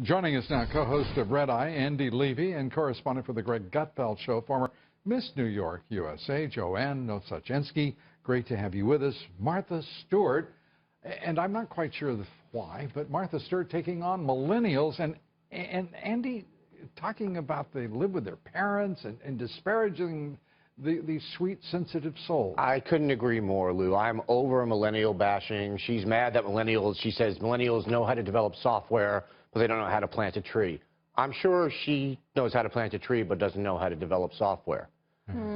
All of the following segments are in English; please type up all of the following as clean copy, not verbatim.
Joining us now, co-host of Red Eye, Andy Levy, and correspondent for the Greg Gutfeld Show, former Miss New York USA, Joanne Nosuchinsky. Great to have you with us. Martha Stewart, and I'm not quite sure why, but Martha Stewart taking on millennials, and Andy talking about they live with their parents and disparaging these sweet, sensitive souls. I couldn't agree more, Lou. I'm over millennial bashing. She's mad that she says millennials know how to develop software, but they don't know how to plant a tree. I'm sure she knows how to plant a tree, but doesn't know how to develop software.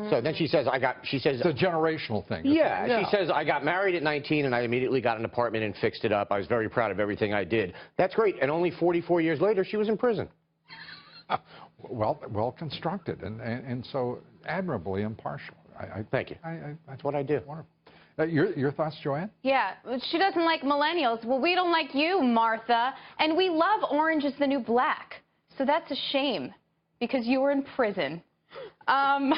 So then she says, it's a generational thing. Yeah, she says, I got married at 19 and I immediately got an apartment and fixed it up. I was very proud of everything I did. That's great. And only 44 years later, she was in prison. Well constructed and so admirably impartial. Thank you. That's what I do. Your thoughts, Joanne? Yeah, she doesn't like millennials. Well, we don't like you, Martha. And we love orange is the new black. So that's a shame because you were in prison. No,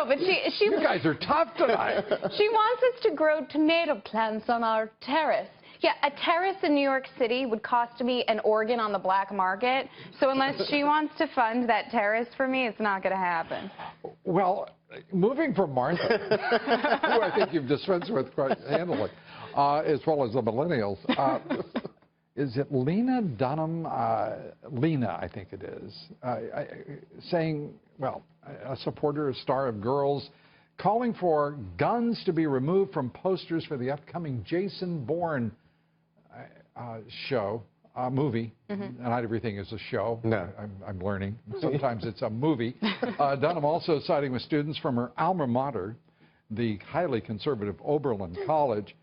but she You guys are tough tonight. She wants us to grow tomato plants on our terrace. Yeah, a terrace in New York City would cost me an organ on the black market. So unless she wants to fund that terrace for me, it's not going to happen. Well, moving from Martha, who I think you've dispensed with quite handily, as well as the millennials, is it Lena Dunham? Lena, I think it is, saying, well, a supporter, a star of Girls, calling for guns to be removed from posters for the upcoming Jason Bourne movie. Not everything is a show. No. I'm learning. Sometimes it's a movie. Dunham also siding with students from her alma mater, the highly conservative Oberlin College,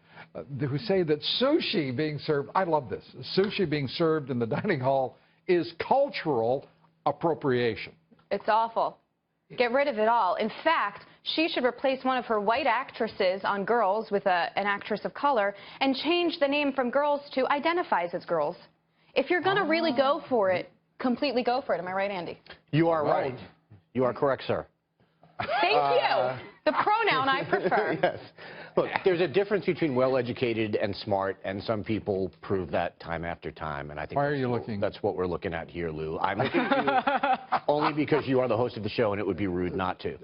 who say that sushi being served, I love this, sushi being served in the dining hall is cultural appropriation. It's awful. Get rid of it all. In fact, she should replace one of her white actresses on Girls with an actress of color and change the name from Girls to Identifies as Girls. If you're going to really go for it, completely go for it. Am I right, Andy? You are right. You are correct, sir. Thank you. The pronoun I prefer. Yes. Look, there's a difference between well-educated and smart, and some people prove that time after time. And I think why are you looking? That's what we're looking at here, Lou. I'm looking at you only because you are the host of the show, and it would be rude not to.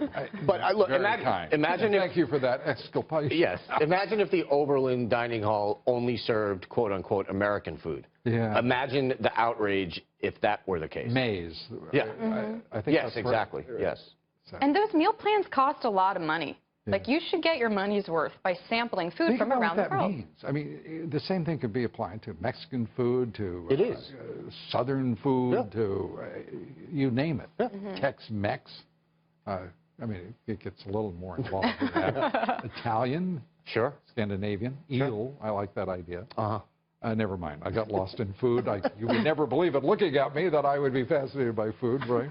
But look, imagine if, thank you for that exculpation. Yes. Imagine if the Oberlin dining hall only served "quote-unquote" American food. Yeah. Imagine the outrage if that were the case. Maize. Yeah. I think yes, that's exactly. Right. Yes. And those meal plans cost a lot of money. Yeah. Like, you should get your money's worth by sampling food from around the world. Means. I mean, the same thing could be applied to Mexican food, to Southern food, to you name it, Tex-Mex. I mean, it gets a little more involved in that. Italian, sure, Scandinavian, eel. I like that idea. Never mind. I got lost in food. You would never believe it looking at me that I would be fascinated by food, right?